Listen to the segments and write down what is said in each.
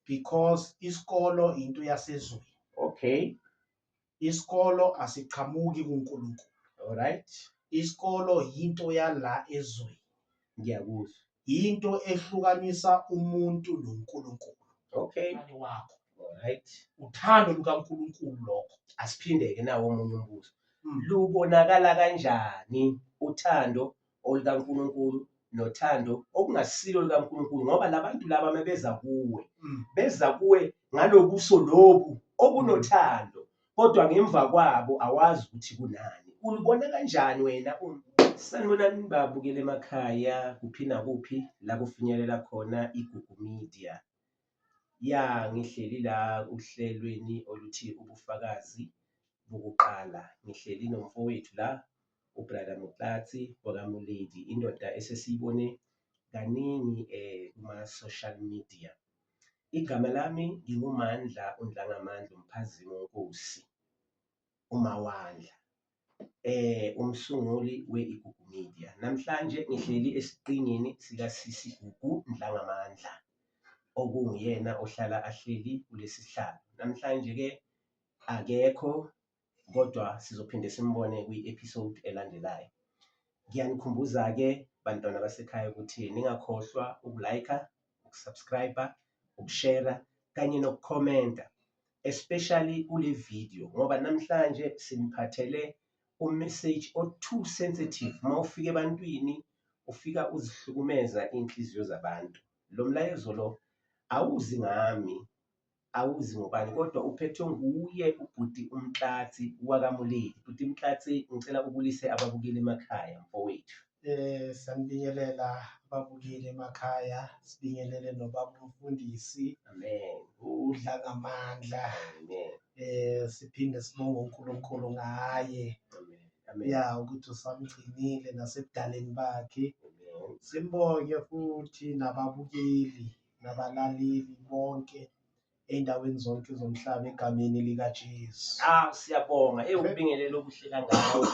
because isikolo into yasezweni. Okay. Isikolo asiqhamuki kuNkulunkulu. Alright. Isikolo yinto yala ezweni. Ngiyakuzwa. Yinto ehlukanisa umuntu noNkulunkulu. Okay. Wakho. Alright. Uthando lukaNkulunkulu lokho. Asiphinde-ke nawo omunye umbuzo. Lubonakala kanjani uthando olukaNkulunkulu nothando okungasilo lukaNkulunkulu ngoba labantu laba mebeza kuwe beza kuwe ngalobuso lobu obunothando kodwa ngemva kwabo awazi ukuthi kunani. Ulubona kanjani wena? Sanibonani babukele emakhaya kuphi nakuphi la kufinyelela khona iGugu Media. Ya ngihleli la uhlelweni oluthi ubufakazi bokuqala. Ngihleli nomfowethu la uBrother Moklatsi wakaMuledi, indoda esesiyibone kaningi kuma-social media. Igama lami nginguMandla uNdlangamandla Mphazimo Nkosi uMawandla, umsunguli we-iGugu Media. Namhlanje ngihleli esiqingini sikaSisi Gugu Ndlangamandla okunguyena ohlala ahleli kulesi sihlalo. Namhlanje-ke akekho kodwa sizophinde simbone kwi-episode elandelayo. Ngiyanikhumbuza-ke bantwana basekhaya ukuthi ningakhohlwa ukulike, ukusubscribe, ukushare kanye nokukhomenta, especially kule video ngoba namhlanje siniphathele message too sensitive. Mawufika ebantwini ufika uzihlukumeza inhliziyo zabantu. Lo mlayezo lo awuzi ngami, awuzi ngobani kodwa uphethwe nguye ubhuti uMklatsi wakaMuledi. Bhuti Mklatsi ngicela ubulise ababukeli emakhaya mfowethu. Sanibingelela ababukeli emakhaya, sibingelele nobaba umfundisi. Amen. uDlangamandla. Amen. Siphinde sibonge uNkulunkulu ngaye. Amen. Amen. Ya ukuthi usamgcinile nasebudaleni bakhe. Amen. Simbonge futhi nababukeli nabalaleli bonke ey'ndaweni zonke zomhlaba egameni likaJesu. Siyabonga. Ukubingelela okuhle kangako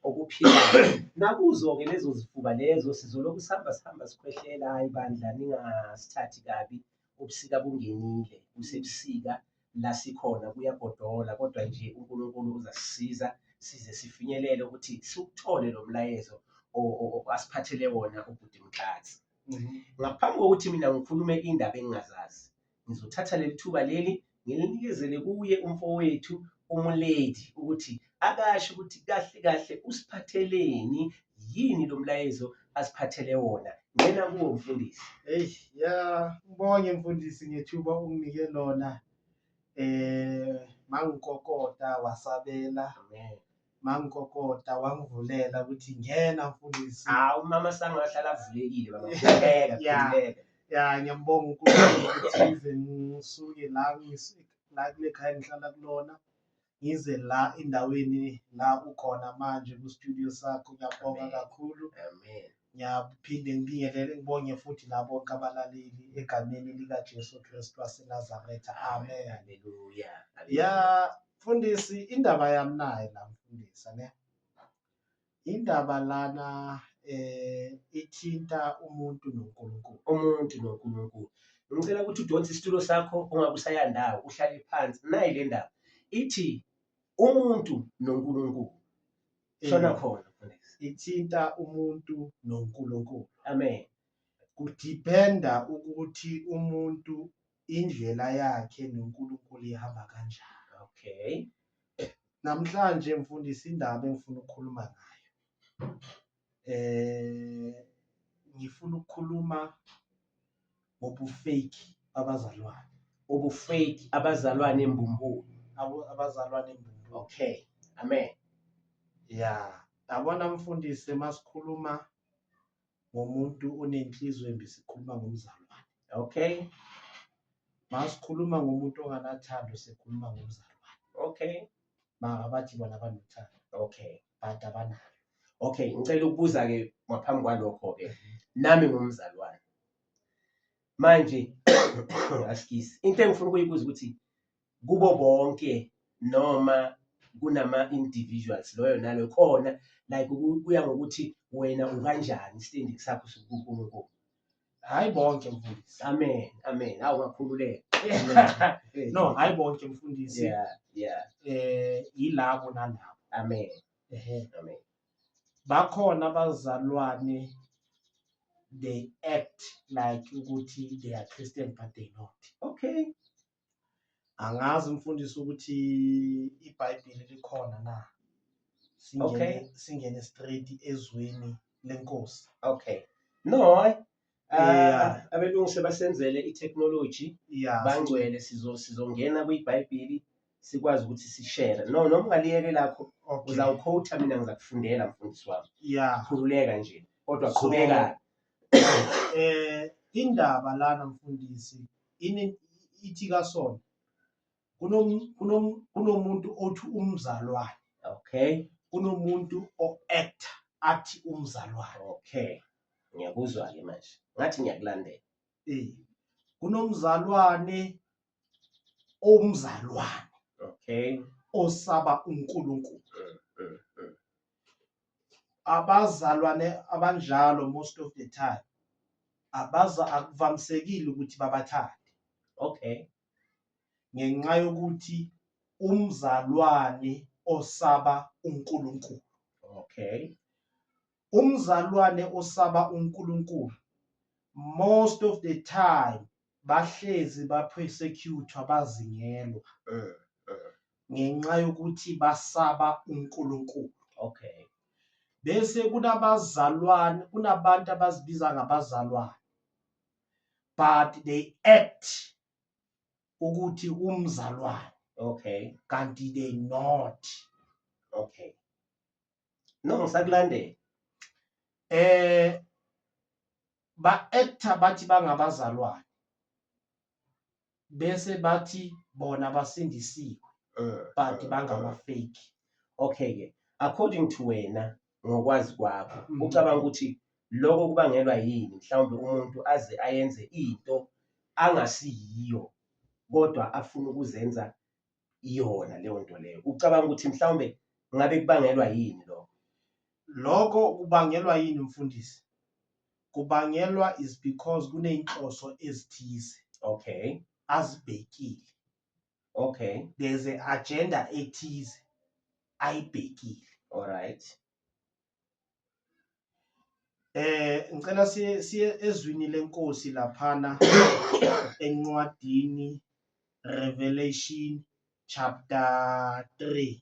okuphilayo. Nakuzo-ke lezo zifuba lezo sizoloku sihamba sikhwehlela. Hayi bandla ningasithathi kabi, ubusika bungenile, kusebusika la sikhona kuyagodola kodwa nje uNkulunkulu uzasisiza size sifinyelele ukuthi siwuthole lo mlayezo asiphathele wona ubhuti Mklatsi. Ngaphambi kokuthi mina ngikhulume indaba engingazazi, ngizothatha leli thuba leli ngilinikezele kuye umfowethu uMuledi ukuthi akasho ukuthi kahle kahle usiphatheleni, yini lo mlayezo asiphathele wona. Ngena kuwo mfundisi. Ngibonge mfundisi ngethuba unginike lona. Mangikokota wasabela. Amen. Mangikokota wangivulela ukuthi ngena mfundisi. Umama sangahlala avulekile baba. Ngiyambonga uNkulunkulu ukuthi ngize ngisuke la kule khaya ngihlala kulona ngize la endaweni la ukhona manje ku-studio sakho. Ngiyabonga kakhulu. Amen. Ngiyaphinde ngibonge futhi labo bonke abalaleli egameni likaJesu Kristu waseNazaretha. Amen. Haleluya. Mfundisi, indaba yami nayo la mfundisi ne. Indaba lana ithinta umuntu noNkulunkulu. Umuntu noNkulunkulu. Ngicela ukuthi udonse isitulo sakho ungabe usayandawo, uhlale phansi. Nayi le ndaba ithi umuntu noNkulunkulu. Shona khona mfundisi. Ithinta umuntu noNkulunkulu. Amen. Kudipenda ukuthi umuntu indlela yakhe noNkulunkulu ihamba kanjani. Okay. Namhlanje mfundisi indaba engifuna ukukhuluma ngayo. Ngifuna ukukhuluma ngobufake abazalwane. Ubufake abazalwane embumbulu. Abazalwane embumbulu. Okay. Amen. Yabona mfundisi, masikhuluma ngomuntu onenhliziyo embi sikhuluma ngomzalwane. Okay. Masikhuluma ngomuntu onganathando sikhuluma ngomzalwane. Okay. Bathi bona banothando. Okay. But abanalo. Okay, ngicela ukubuza-ke ngaphambi kwalokho-ke. Nami ngumzalwane. Manje asikisi. Into engifuna ukuyibuza ukuthi kubo bonke noma kunama-individuals loyo nalo khona like kuya ngokuthi wena ukanjani istendi sakho sokuNkulunkulu. Hayi bonke mfundisi. Amen. Amen. Awungakhululeka. No, hayi bonke mfundisi. Yilabo nalabo. Amen. Amen. Bakhona abazalwane, they act like ukuthi they are Christian but they not. Okay. Angazi mfundisi ukuthi iBhayibheli likhona na. Singene straight ezweni lenkosi. Okay. No, abelungu sebasenzele i-technology bangcwele sizongena kwiBhayibheli sikwazi ukuthi sishare. No, noma ungaliyeke lakho uzawuquote mina ngizakufundela mfundisi wami. Khululeka nje. Kodwa qhubeka. Indaba lana mfundisi ithi kaSona kunomuntu othi umzalwane. Okay. Kunomuntu o-act athi umzalwane. Okay. Ngiyakuzwa ke manje. Ngathi ngiyakulandela. Kunomzalwane omzalwane. Okay. Osaba uNkulunkulu. Abazalwane abanjalo most of the time akuvamisekile ukuthi babathande. Okay. Ngenxa yokuthi umzalwane osaba uNkulunkulu. Okay. Umzalwane osaba uNkulunkulu most of the time bahlezi bapersecute abazingelwa ngenxa yokuthi basaba uNkulunkulu. Okay. Bese kunabazalwane, kunabantu abazibiza ngabazalwane but they act ukuthi umzalwane. Okay. Kanti they not. Okay. No, ngisakulandela. Ba-actor bathi bangabazalwane bese bathi bona basindisiwe but bangama-fake. Okay ke, according to wena ngokwazi kwakho ucabanga ukuthi lokho kubangelwa yini mhlawumbe umuntu aze ayenze into angasiyiyo kodwa afuna ukuzenza iyona leyo nto leyo? Ucabanga ukuthi mhlawumbe ngabe kubangelwa yini lokho? Lokho kubangelwa yini mfundisi? Kubangelwa is because kuneyinhloso ezithize. Okay. Azibhekile. Okay. There's an agenda ethize ayibhekile. All right. Ngicela siye ezwini lenkosi laphana encwadini Revelation chapter 3.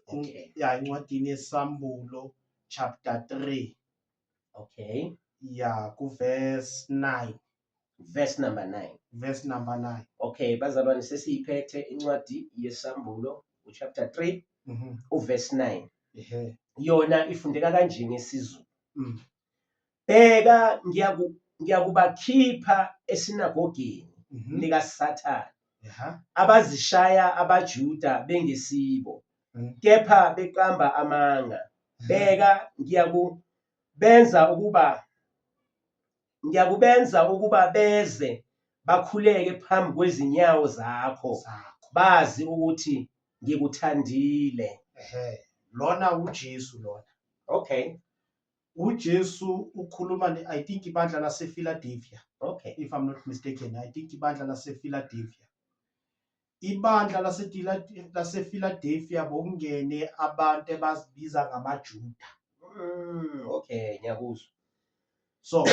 Okay. Incwadini yesambulo chapter 3. Okay. Ku verse 9. Verse number 9. Verse number 9. Okay, bazalwane sesiyiphethe incwadi yesambulo chapter 3 uverse 9. Yona ifundeka kanje ngesizulu. Bheka ngiyakubakhipha esinagogeni lika Sathane. Abazishaya abaJuda bengesibo. Kepha beqamba amanga. Bheka ngiyakubenza ukuba beze bakhuleke phambi kwezinyawo zakho. Bazi ukuthi ngikuthandile. Lona uJesu lona. Okay. uJesu ukhuluma I think ibandla lasePhiladelphia. Okay. If I'm not mistaken, I think ibandla lasePhiladelphia. Ibandla lasePhiladelphia bokungene abantu ebazibiza ngamaJuda. Okay, ngiyakuzwa. So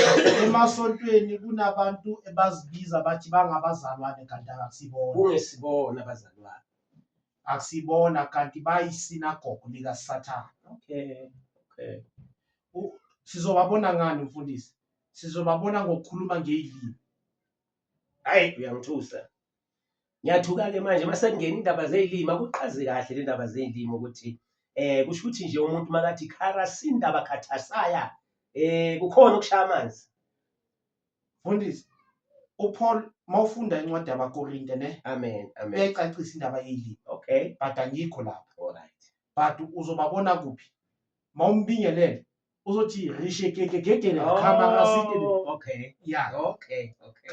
emasontweni kunabantu ebazibiza bathi bangabazalwane kanti akusibona. Kungesibona abazalwane. Akusibona kanti bayisinagogo lika Sathane. Okay. Okay. Sizobabona ngani mfundisi? Sizobabona ngokukhuluma ngeilimi. Hayi uyangithusa. Ngiyathuka ke manje mase kungena indaba zeilimi akuqhazi kahle le ndaba zeilimi ukuthi kusho ukuthi nje umuntu makathi kharasinda bakhathasaya kukhona ukushaya amanzi. Mfundisi uPaul mawufunda incwadi yabaKorinte ne? Amen. Amen. Uyayicacisa indaba yeilimi. Okay. But angikho lapha. All right. But uzobabona kuphi? Mawumbingelele uzothi rishekekekele khamaraside. Okay. Yeah. Okay. Okay.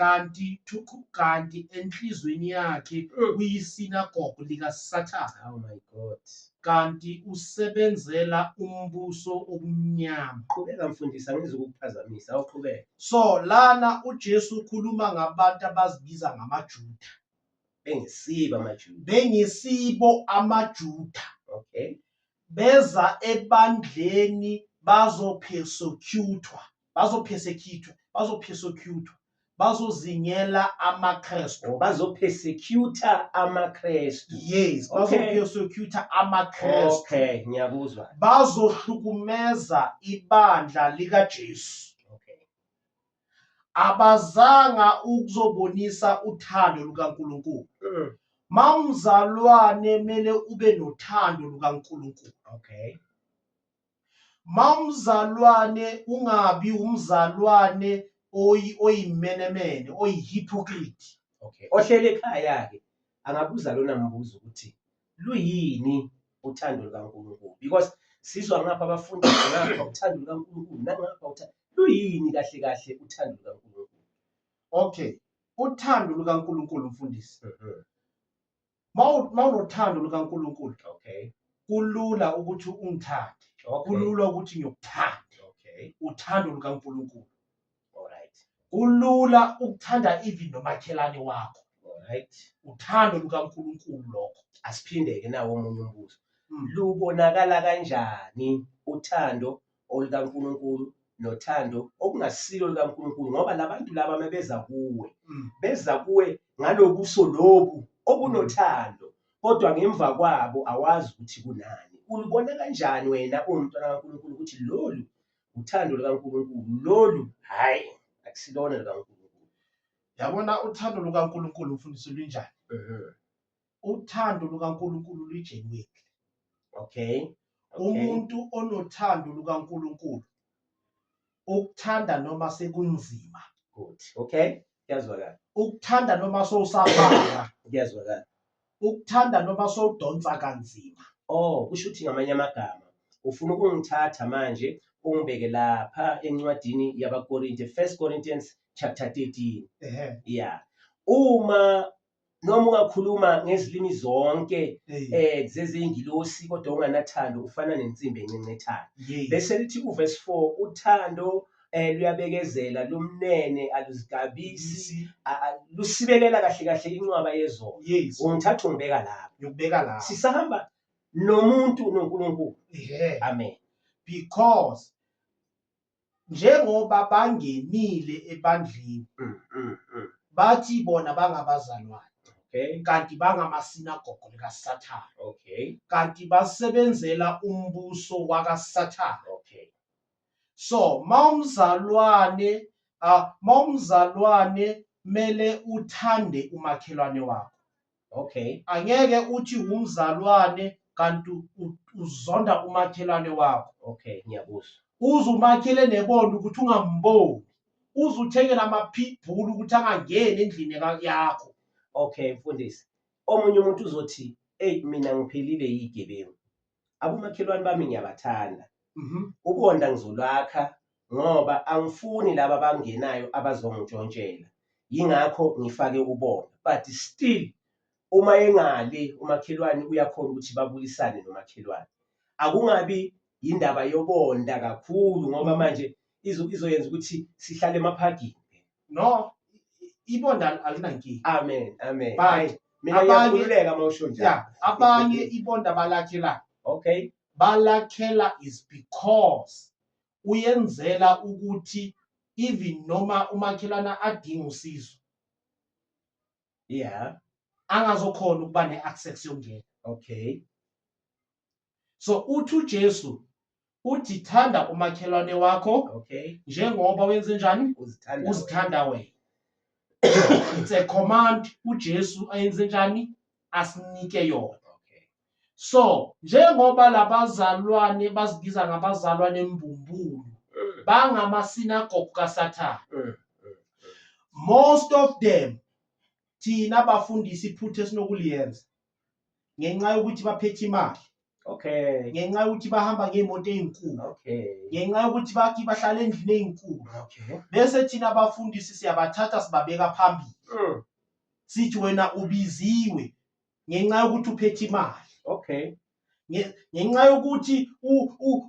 Kanti enhlizweni yakhe kuyisinagogo lika Sathane. Oh my God. kanti usebenzela umbuso obumnyama. Qhubeka mfundisi, angizukukuphazamisa, awuqhubeka. So lana uJesu ukhuluma ngabantu abazibiza ngamaJuda. Bengisiba amaJuda. Bengisibo amaJuda. Okay. Beza ebandleni bazopersecutwa, bazozingela amaKristu. Bazopersecuta amaKristu. Yes, bazopersecuta amaKristu. Okay, ngiyakuzwa. Bazohlukumeza ibandla likaJesu. Okay. Abazanga ukuzobonisa uthando lukaNkulunkulu. Mamzalwane mele ube nothando lukaNkulunkulu. Okay. Mamzalwane ungabi umzalwane oyimenemene, oyihypocrite. Okay. Ohlele ekhaya ke angabuza lona mbuzo ukuthi luyini uthando lukaNkulunkulu, because sizwa ngapha abafundi ngapha uthando lukaNkulunkulu nangapha uthando luyini kahle kahle uthando lukaNkulunkulu. Okay, uthando lukaNkulunkulu mfundisi. Mawunothando lukaNkulunkulu, Okay. kulula ukuthi ungithande. Okay. Kulula ukuthi ngiyokuthanda. Okay. Uthando lukaNkulunkulu. Alright. Kulula ukuthanda even nomakhelane wakho. Alright. Uthando lukaNkulunkulu lokho. Asiphinde-ke nawo omunye umbuzo. Lubonakala kanjani uthando olukaNkulunkulu nothando okungasilo lukaNkulunkulu, ngoba labantu laba mebeza kuwe beza kuwe ngalobuso lobu obunothando, kodwa ngemva kwabo awazi ukuthi kunani. Ulubona kanjani wena umntwana kaNkulunkulu ukuthi lolu uthando lukaNkulunkulu, lolu hayi akusilona lukaNkulunkulu? Yabona uthando lukaNkulunkulu mfundisi lunjani? Uthando lukaNkulunkulu lugenuine. Okay. Umuntu onothando lukaNkulunkulu ukuthanda noma sekunzima. Good. Okay. Kuyazwakala. Ukuthanda noma sowusabhala. Kuyazwakala. Ukuthanda noma sowudonsa kanzima. Oh, kusho ukuthi ngamanye amagama ufuna ukungithatha manje ungibeke lapha encwadini yabaKorinte, 1 Corinthians chapter 13. Yeah. Uma noma ungakhuluma ngezilimi zonke zezingilosi kodwa unganathando ufana nensimbi encencethayo. Bese lithi uverse 4 uthando luyabekezela, lumnene, aluzigabisi, lusibekela kahle kahle inqwaba yezono. Yes. Ungithatha ungibeka lapha. Ngikubeka lapha. Sisahamba nomuntu noNkulunkulu. Amen. Because njengoba bangenile ebandleni bathi bona bangabazalwane. Okay. Kanti bangamasinagogo likaSathane. Okay. Kanti basebenzela umbuso wakaSathane. Okay. So mawumzalwane mele uthande umakhelwane wakho. Okay. Angeke uthi umzalwane kanti uzonda umakhelwane wakho. Okay, ngiyabuzwa. Uzumakhele nebona ukuthi ungamboni. Uzuthengela ama-pitbull ukuthi angangeni endlini yakho. Okay, mfundisi. Omunye umuntu uzothi, "Hey, mina ngiphelile yigebengu. Abomakhelwane bami ngiyabathanda. Ubonda ngizolwakha ngoba angifuni laba abangenayo abazongitshontshela. Yingakho ngifake ubonda. But still uma engale umakhelwane uyakhona ukuthi babulisane nomakhelwane. Akungabi indaba yobonda kakhulu ngoba manje izoyenza ukuthi sihlale emaphagini." No, ibonda alinankinga. Amen. Amen. But mina ngiyakhululeka mawusho njalo. Yeah, abanye ibonda balakhela. Okay. Balakhela is because uyenzela ukuthi even noma umakhelana adinga usizo. Yeah. Angazokhona ukuba neaccess yongena. Okay. So uthi uJesu uthi thanda umakhelwane wakho. Okay. Njengoba wenze njani? Uzithanda wena. It's a command uJesu ayenze njani? Asinike yona. Okay. So njengoba labazalwane bazibiza ngabazalwane embumbulu bangamasinagogo kaSathane. Most of them thina abafundisi iphutha esinokuliyenza ngenxa yokuthi baphethe imali. Okay. Ngenxa yokuthi bahamba ngeemoto ezinkulu. Okay. Ngenxa yokuthi bahlala endlini ezinkulu. Okay. Bese thina abafundisi siyabathatha sibabeka phambili. Sithi wena ubiziwe ngenxa yokuthi uphethe imali. Okay. ngenxa yokuthi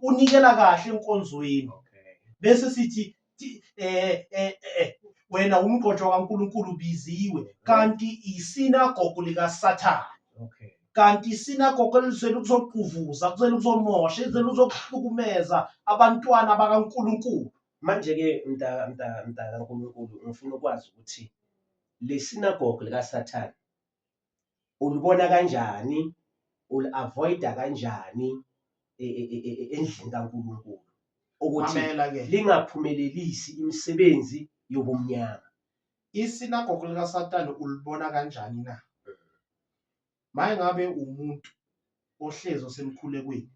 unikela kahle enkonzweni. Okay. Bese sithi wena umgqotsho kaNkulunkulu biziwe, kanti isinagogo likaSathane. Okay. Kanti isinagogo elisele ukuzokuvuza, kusele ukuzomosha, ezele ukuzokuhlukumeza abantwana bakaNkulunkulu. Manje-ke mnta kaNkulunkulu, ngifuna ukwazi ukuthi le sinagogo likaSathane ulibona kanjani, uli-avoida kanjani endlini kaNkulunkulu ukuthi Mamela-ke, lingaphumelelisi imisebenzi yobumnyama. isinagogo likaSathane ulibona kanjani na? Mangabe umuntu ohlezi osemkhulekweni,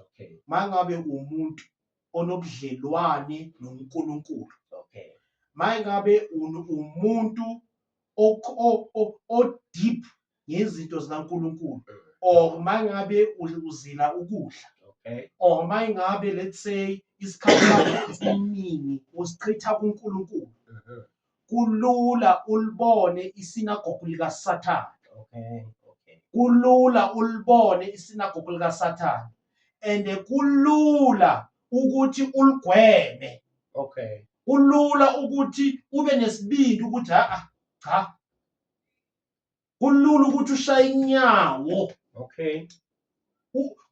Okay. mangabe umuntu onobudlelwane noNkulunkulu, Okay. mangabe umuntu o-deep ngezinto zikaNkulunkulu, or mangabe uzila ukudla, Okay. or mangabe let's say isikhathi sakho esiningi usichitha kuNkulunkulu, kulula ulibone isinagogo likaSathane. Okay. Okay. Kulula ulibone isinagogo likaSathane, and kulula ukuthi uligweme. Okay. Kulula ukuthi ube nesibindi ukuthi cha. Kulula ukuthi ushaye inyawo. Okay.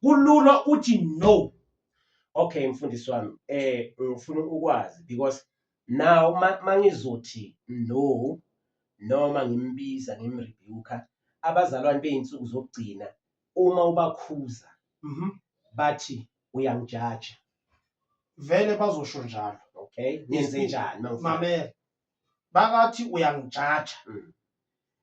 Kulula uthi no. Okay, mfundisi wami, ngifuna ukwazi because now mangizothi no noma ngimbiza ngimrebuka abazalwane beyinsuku zokugcina uma ubakhuza bathi uyangijaja. Vele bazosho njalo. Okay, nenze njani mangifuna? Mamela, bakathi uyangijaja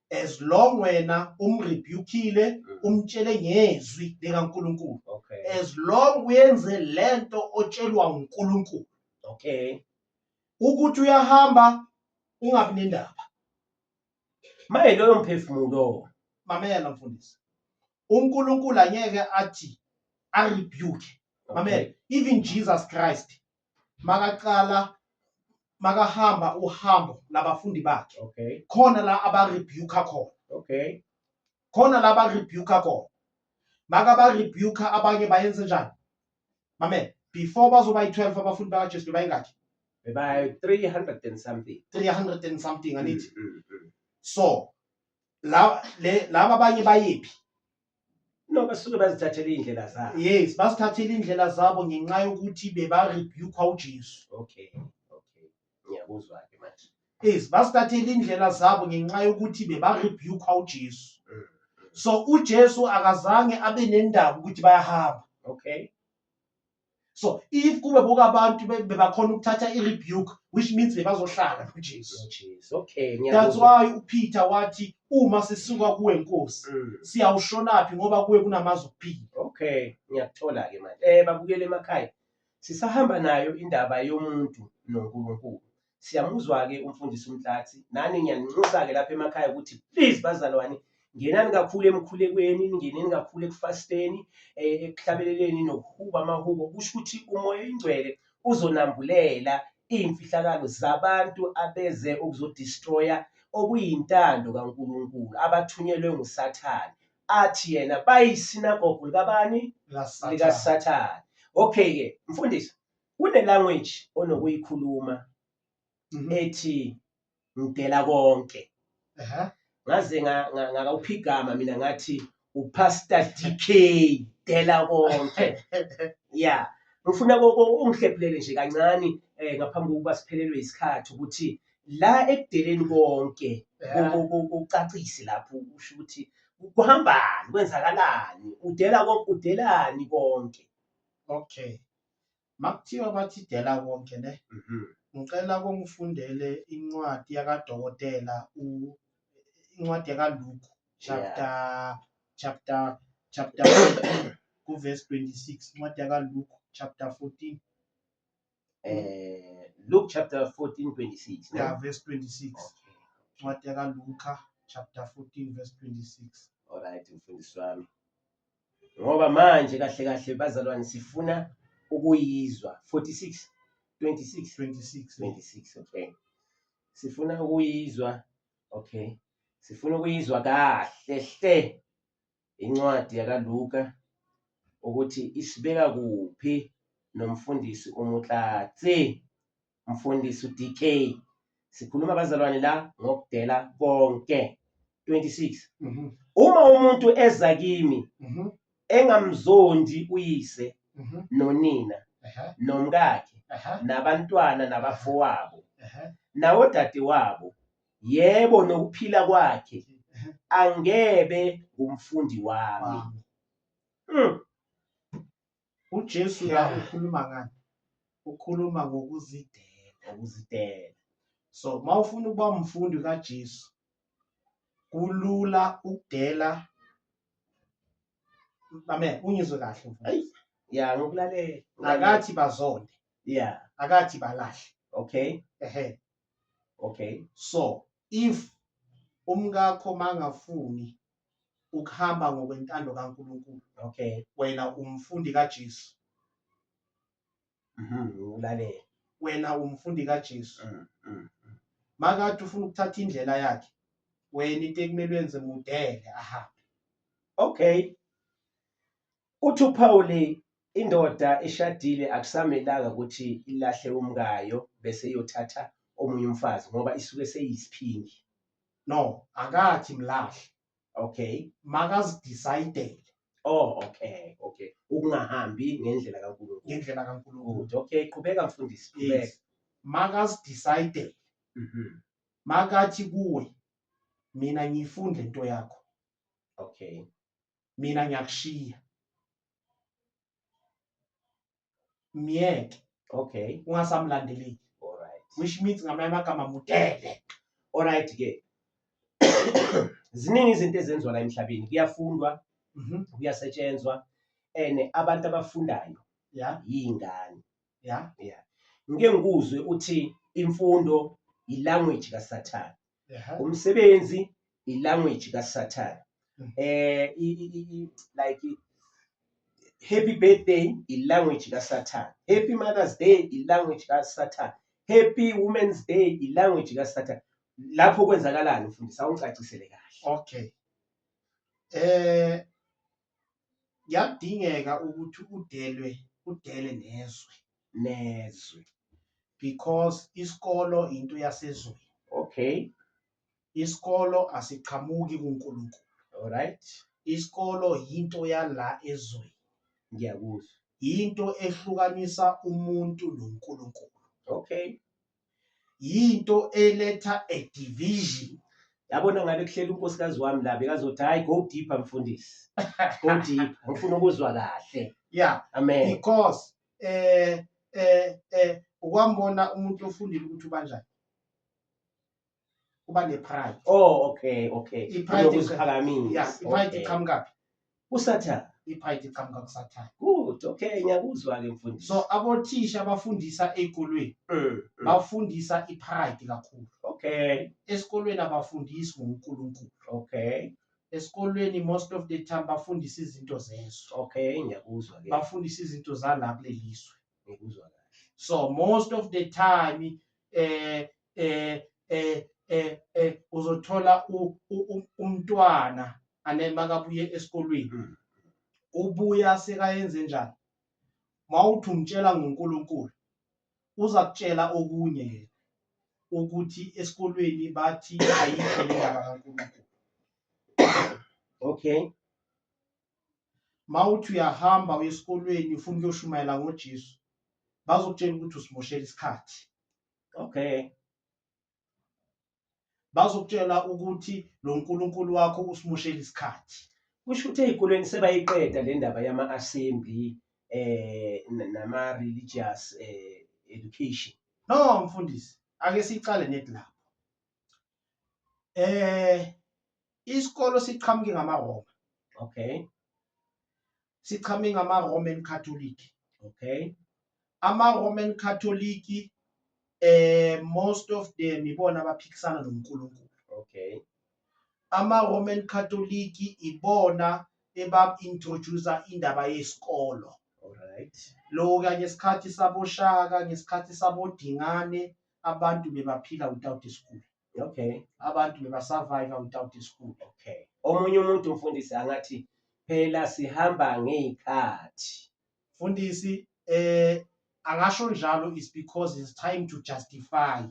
as long wena umrebukile, umtshele ngezwi likaNkulunkulu. Okay. As long uyenze lento otshelwa uNkulunkulu. Okay. Ukuthi uyahamba ungabi nendaba. Maye loyo mphefumulo. Mamela mfundisi, uNkulunkulu angeke athi arebuke. Mamela, even Jesus Christ makahamba uhambo labafundi bakhe. Okay. Khona la abarebuka khona. Okay. Khona la abarebuka khona. Makabarebuka abanye bayenze njani? Mamela, before bazoba yi-12 abafundi bakaJesu bayingakhi? By 300 and something. 300 and something angithi. So laba abanye bayephi? No, basuke bazithathele indlela zabo. Yes, basithathele indlela zabo ngenxa yokuthi bebarebuka uJesu. Okay. Okay. Ngiyakuzwa ke manje. Yes, basithathele indlela zabo ngenxa yokuthi bebarebuka uJesu. So uJesu akazange abe nendaba ukuthi bayahamba. Okay. So if kube boke abantu bebakhona ukuthatha i-rebuke, which means bebazohlala noJesu. Okay, That's why uPeter wathi uma sisuka kuwe Nkosi, siyawushonaphi ngoba kuwe kunamazwi okuphila. Okay, ngiyakuthola ke manje. Babukele emakhaya. Sisahamba nayo indaba yomuntu noNkulunkulu. Siyamuzwa ke umfundisi uMhlathi. Nani ngiyaninxusa ke lapha emakhaya ukuthi please bazalwane, ngenani kakhulu emkhulekweni, ngeneni kakhulu ekufasteni, ekuhlabeleleni nokuhuba amahubo. Kusho ukuthi umoya oyingcwele uzonambulela iy'mfihlakalo zabantu abeze ukuzodestroya okuyintando kaNkulunkulu abathunyelwe nguSathane. Athi yena bayisinagogo likabani? LikaSathane. Okay-ke mfundisi, kune-language onokuyikhuluma ethi ngidela konke. Ngaze ngakuphi igama mina ngathi uPastor DK dela konke. Yeah, ngifuna ungihlephulele nje kancane ngaphambi kokuba siphelelwe isikhathi ukuthi la ekudeleni konke ucacise lapho usho ukuthi kuhambani, kwenzakalani, udela konke, udelani konke. Okay. Makuthiwa bathi dela konke ne. Ngicela kongifundele incwadi yakadokotela incwadi yakaLuke chapter 14 kuverse 26. Incwadi yakaLuke chapter 14. Luke chapter 14:26. Yeah, verse 26. Incwadi yakaLuka chapter 14 verse 26. Alright mfundisi wami. Ngoba manje kahle kahle bazalwane sifuna ukuyizwa 46 26. Okay. Sifuna ukuyizwa. Okay. Sifuna ukuyizwa kahle hle incwadi yakaLuka ukuthi isibeka kuphi nomfundisi uMotlatsi, umfundisi uDK. Sikhuluma abazalwane la ngokudela konke. 26. Uma umuntu eza kimi engamzondi uyise nonina nomkakhe nabantwana nabafowabo nawodadewabo, yebo nokuphila kwakhe, angebe umfundi wami. uJesu la ukhuluma ngani? Ukhuluma Ngokuzidela. So mawufuna ukuba umfundi kaJesu, kulula ukudela. Amen, ungizwe kahle mfundisi. Ya, ngokulalela. Akathi bazonde. Yeah. Akathi balahle. Okay. Okay. So if umkakho mangafuni ukuhamba ngokwentando kaNkulunkulu, okay, wena umfundi kaJesu. Ngokulalela. Wena umfundi kaJesu. Makathi ufuna ukuthatha indlela yakhe, wena into ekumele wenze mudele ahambe. Okay. Uthi uPaul, indoda eshadile akusamelanga ukuthi ilahle umkayo bese iyothatha omunye umfazi ngoba isuke seyisiphingi. No, akathi mlahle. Okay. Makazidecide. Oh, okay. Ukungahambi ngendlela kaNkulunkulu. Okay, qhubeka mfundisi, qhubeka. Yes. Makazidecide. Makathi kuwe, mina ngiyifunde into yakho. Okay. Mina ngiyakushiya. Miyeke. Okay. Ungasamlandeleli. Alright. Which means ngamanye amagama mudele. Alright ke. Ziningi izinto ezenziwa la emhlabeni. Kuyafundwa, kuyasetshenzwa, abantu abafundayo yingane. Yeah. Ngike ngikuzwe uthi imfundo ilanguage kaSathane. Umsebenzi ilanguage kaSathane. Like happy birthday ilanguage kaSathane. Happy Mother's Day ilanguage kaSathane. Happy Women's Day ilanguage kaSathane. Lapho kwenzakalani mfundisi? Awungicacisele kahle. Okay. Yadingeka ukuthi udele nezwe. Because isikolo into yasezweni. Okay. Isikolo asiqhamuki kuNkulunkulu. Alright. Isikolo yinto yala ezweni. Ngiyakuzwa. Yinto ehlukanisa umuntu noNkulunkulu. Okay. Yinto eletha a division. Yabona ngabe kuhlela unkosikazi wami la bekazothi hayi go deeper mfundisi. Go deeper. Ngifuna ukuzwa kahle. Yeah. Amen. Because ukwambona umuntu ofundile ukuthi ubanjani. Uba nepride. Oh, okay. Ipride ukuziphakamisa. Yeah, ipride iqhamuka kuSathane. Ipride iqhamuka kuSathane. Good. Okay, ngiyakuzwa ke mfundisi. So abothisha abafundisa ezikolweni bafundisa ipride kakhulu. Okay. Esikolweni abafundisi ngoNkulunkulu. Okay. Esikolweni most of the time bafundisa izinto zezwe. Okay, ngiyakuzwa ke. Bafundisa izinto zala kulelizwe. Ngiyakuzwa kahle. So most of the time uzothola umntwana makabuye esikolweni ubuya sekayenze njani. Mawuthi umtshela ngoNkulunkulu uza kutshela okunye yena ukuthi esikolweni bathi ayikho indaba kaNkulunkulu. Okay. Mawuthi uyahamba esikolweni ufuna ukuyoshumayela ngoJesu bazokutshela ukuthi usimoshela isikhathi. Okay. Bazokutshela ukuthi lo nkulunkulu wakho usimoshela isikhathi. Kusho ukuthi ezikolweni sebayiqeda le ndaba yama assembly nama religious education. No mfundisi, ake sicale net lapho. Isikolo siqhamuke ngamaRoma. Okay. Siqhamuke ngamaRoman Catholic. Okay. Ama-Roman Catholic most of them ibona abaphikisana noNkulunkulu. Okay. Ama-Roman Catholic ibona eba-introducer indaba yesikolo. Alright. Lo kanye ngesikhathi saboShaka, ngesikhathi sabodingane, abantu bebaphila without a school. Okay. Abantu bebasurvive without a school. Okay. Omunye umuntu mfundisi angathi phela sihamba ngezikhathi. Mfundisi, angasho njalo is because it's time to justify.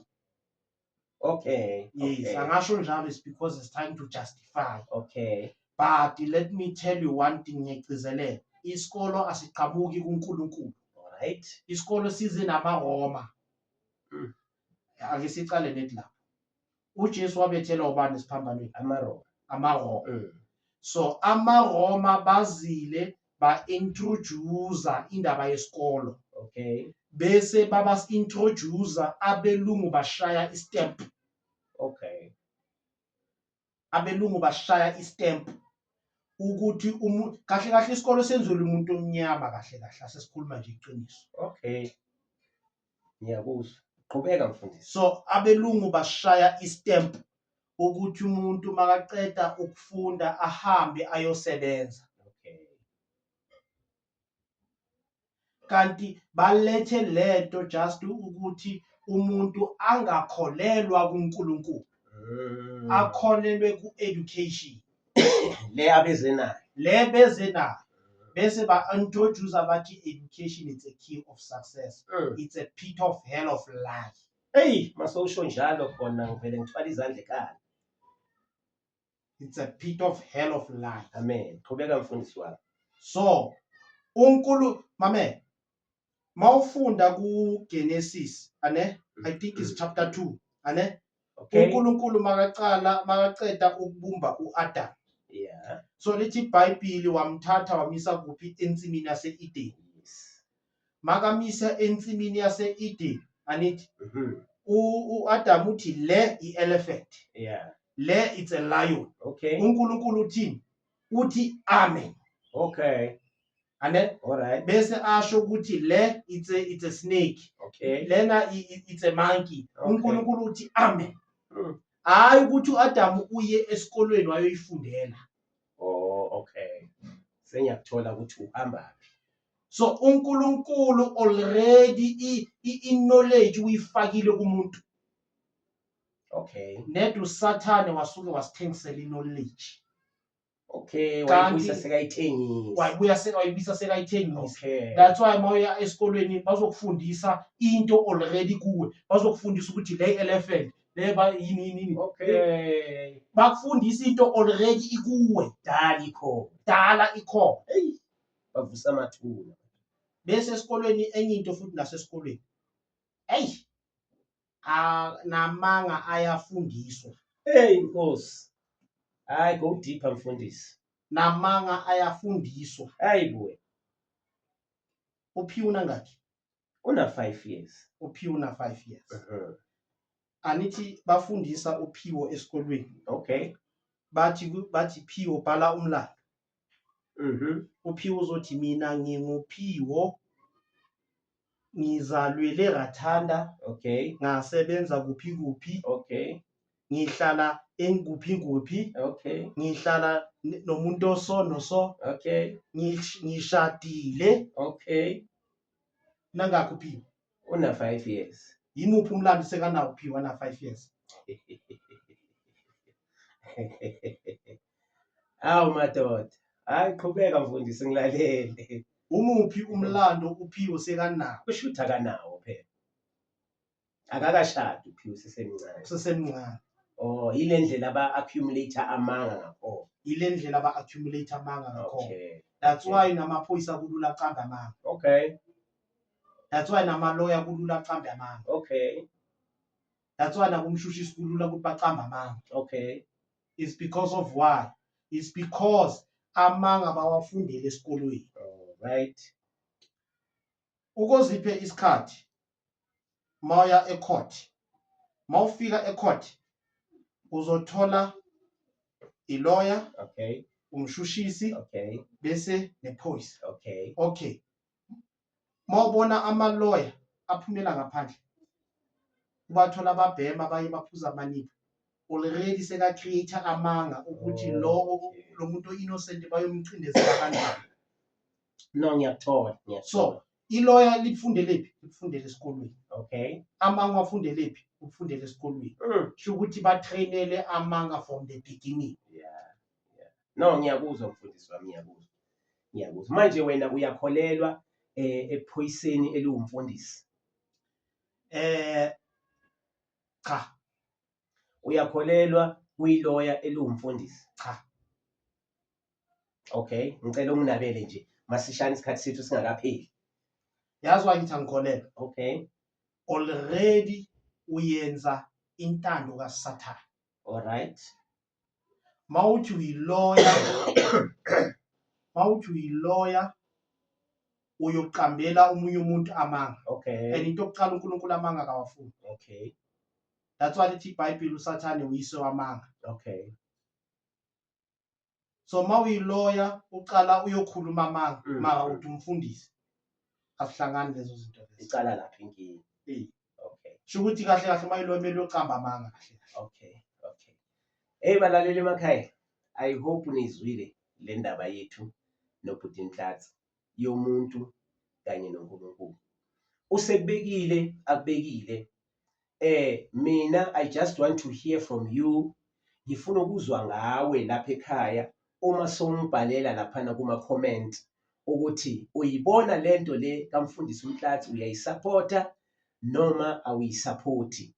Okay. Yes, Okay. angasho njalo is because it's time to justify. Okay. But let me tell you one thing ngiyagcizelela. Isikolo asiqhamuki kuNkulunkulu. Alright. Isikolo size namaRoma. Ake sicale nethi lapha. uJesu wabethelwa ubani esiphambanweni? AmaRoma. So amaRoma bazile ba-introduce indaba yesikolo. Okay. Bese babas-introduce abelungu bashaya istamp. Okay. Abelungu bashaya istamp ukuthi kahle kahle isikolo senzelwe umuntu omnyama kahle kahle asesikhuluma nje iqiniso. Okay. Ngiyakuzwa. Qhubeka mfundisi. So abelungu bashaya istamp ukuthi umuntu makaqeda ukufunda ahambe ayosebenza. Okay. Kanti balethe lento just ukuthi umuntu angakholelwa kuNkulunkulu. Akholelwe ku-education. Le abeze nayo. Le beze nayo. Bese ba-introduce bathi education is a key of success. It's a pit of hell of life. Hey, masosho njalo khona ngivele ngithwala izandla ekhaya. It's a pit of hell of life. Amen. Qhubeka mfundisi wami. So, uNkulunkulu mame mawufunda kuGenesis, ane? I think it's chapter 2, ane? Okay. uNkulunkulu makaqeda ukubumba uAdam. Yeah. So lithi iBhayibheli wamthatha wamisa kuphi? Ensimini yase-Eden. Yes. Makamisa ensimini yase-Eden, anithi uAdam uthi le i-elephant. Yeah. Le it's a lion. Okay. uNkulunkulu uthini? Uthi amen. Okay. Ane? All right. Bese asho ukuthi le it's a snake. Okay. Lena it's a monkey. Okay. uNkulunkulu uthi amen. Hayi ukuthi uAdam uye esikolweni wayoyifundela. Oh, okay. Sengiyakuthola ukuthi uhamba. So uNkulunkulu already i-knowledge uyifakile kumuntu. Okay. Net uSathane wasuke wasithengisela i-knowledge. Okay, wayibuyisa sekayithengisa. Wayibisa sekayithengisa. Okay. That's why mawuya esikolweni bazokufundisa into already kuwe. Bazokufundisa ukuthi le elephant le yini. Okay. Bakufundisa into already ikuwe. Dala ikho. Hey. Bavusa amathuna. Bese esikolweni enye into futhi nasesikolweni. Hey. Namanga ayafundiswa. Hey Nkosi. Hayi go deeper mfundisi. Namanga ayafundiswa. Hayi boy. Uphiwe unangaki? Una 5 years. Uphiwe una 5 years. Anithi bafundisa uPhiwo esikolweni. Okay. Bathi Phiwo bhala umlando. uPhiwo uzothi mina nginguphiwo ngizalwele Rathanda. Okay. Ngasebenza kuphi. Okay. Ngihlala enguphi. Okay. Ngihlala nomuntu noso. Okay. Ngishadile. Okay. Nangakho uPhiwo una 5 years. Yimuphi umlando sekanawo uPhiwo na 5 years? Awu madoda. Hayi qhubeka mfundisi ngilalele. Umuphi umlando uPhiwo sekanawo? Kushuthi akanawo phela. Akakashadi uPhiwo Sesemncane. Oh, ile ndlela ba-accumulate amanga ngakho. Ile ndlela ba-accumulate amanga ngakho. Okay. That's why namaphoyisa kulula aqamba amanga. Okay. That's why nama-lawyer kulula aqambe amanga. Okay. That's why nakumshushisi kulula ukuthi baqambe amanga. Okay. It's because of why? It's because amanga bawafundele esikolweni. All right. Ukoziphe isikhathi mawuya ecourt. Mawufika ecourt uzothola i-lawyer, Okay. umshushisi, Okay. bese nephoyisa. Okay. Okay. Mawubona ama-lawyer aphumela ngaphandle. Ubathola babhema baye baphuza amaningi. Already seka create amanga ukuthi lo muntu innocent bayomcindezela kanjani. No ngiyakuthola. So, i-lawyer lifundelephi? Lifundele esikolweni. Okay. Amanga wafundelephi? Ufundele esikolweni. Sho ukuthi ba trainele amanga from the beginning. Yeah. No, ngiyakuzwa mfundisi wami, ngiyakuzwa. Manje wena uyakholelwa ephoyiseni eliwumfundisi? Cha. Uyakholelwa kwiloya eliwumfundisi? Cha. Okay, ngicela unginabele nje masishane isikhathi sethu singakapheli. Yazi why ngithi angikholelwa? Okay, Already uyenza intando kaSathane. all right. Mawuthi uyiloya uyoqambela omunye umuntu amanga. Okay. And into yokuqala uNkulunkulu amanga akawafuni. Okay. That's why lithi iBhayibheli uSathane uyise wamanga. Okay. So mawuyiloya uqala uyokhuluma amanga mara uthi umfundisi. Asihlangani lezo zinto lezo. Icala lapha inkingi. Okay. Shukuthi kahle kahle mayiloya kumele uyoqamba amanga kahle. Okay. Hey balaleli emakhaya, I hope nizwile le ndaba yethu noBhuti Nhlanhla yomuntu kanye noNkulunkulu. Usekubekile akubekile. Mina I just want to hear from you. Ngifuna ukuzwa ngawe lapha ekhaya uma sombhalela laphana kuma comment ukuthi uyibona lento le kaMfundisi uNhlanhla uyayisupporta noma awuyisupporti.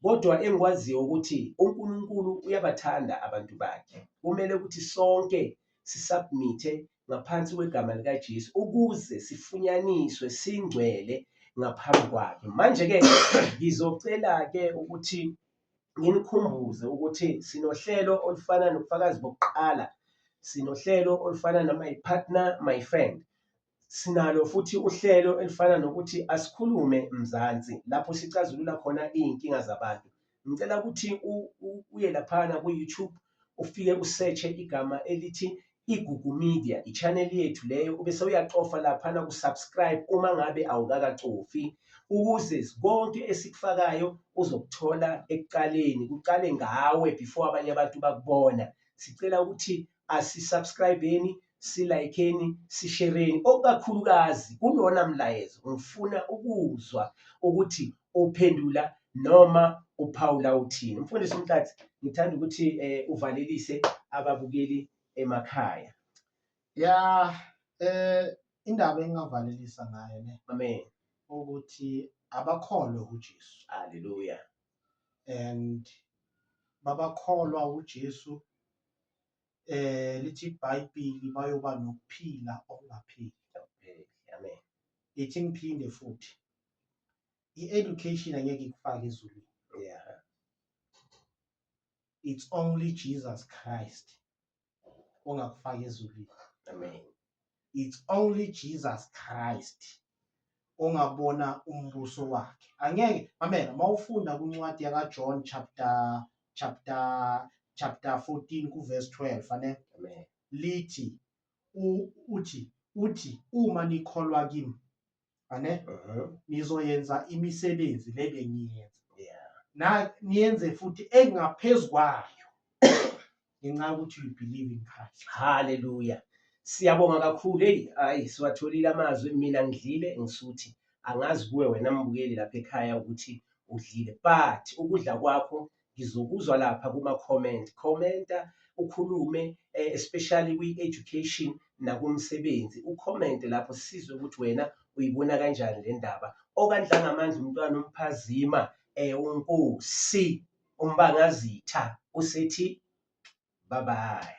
Kodwa engikwaziyo ukuthi uNkulunkulu uyabathanda abantu bakhe. Kumele ukuthi sonke sisubmit ngaphansi kwegama likaJesu ukuze sifunyaniswe singcwele ngaphambi kwakhe. Manje ke ngizocela ke ukuthi nginikhumbuze ukuthi sinohlelo olufana nobufakazi bokuqala, sinohlelo olufana my partner my friend. Sinalo futhi uhlelo elifana nokuthi asikhulume Mzansi lapho sicazulula khona iy'nkinga zabantu. Ngicela ukuthi uye laphana ku-YouTube ufike usearch igama elithi Igugu Media, i-channel yethu leyo, ubese uyacofa laphana ku-subscribe uma ngabe awukakacofi, ukuze konke esikufakayo uzokuthola ekuqaleni, kuqale ngawe before abanye abantu bakubona. Sicela ukuthi asisubscribeni, silayikeni, sishereni. Okukakhulukazi kulona mlayezo ngifuna ukuzwa ukuthi uphendula noma uphawula uthini. Mfundisi uNhlanhla, ngithanda ukuthi uvalelise ababukeli emakhaya. Indaba engingavalelisa ngayo ne. Amen. Ukuthi abakholwe uJesu. Hallelujah. And babakholwa uJesu lithi iBhayibheli bayoba nokuphila okungapheli. Amen. Ithi ngiphinde futhi i-education angeke ikufake ezulwini. Yeah. It's only Jesus Christ ongakufaka ezulwini. Amen. It's only Jesus Christ ongabona umbuso wakhe. Angeke mamela mawufunda kuncwadi yakaJohn chapter 14 ku-verse 12 ane. Amen. Lithi uthi uma nikholwa kimi ane nizoyenza imisebenzi le bengiyenza. Na niyenze futhi engaphezukwayo ngenxa ukuthi you believe in Christ. Hallelujah. Siyabonga kakhulu. Hayi siwatholile amazwi, mina ngidlile ngisuthi angazi kuwe wena mbukeli lapha ekhaya ukuthi udlile, but ukudla kwakho ngizokuzwa lapha kuma comment. Commenta, ukhulume especially kwi-education nakumsebenzi. Ucomment lapho sisizwe ukuthi wena uyibona kanjani le ndaba. Okandla ngamandla umntwana umphazima uNkosi umbangazitha usethi bye bye.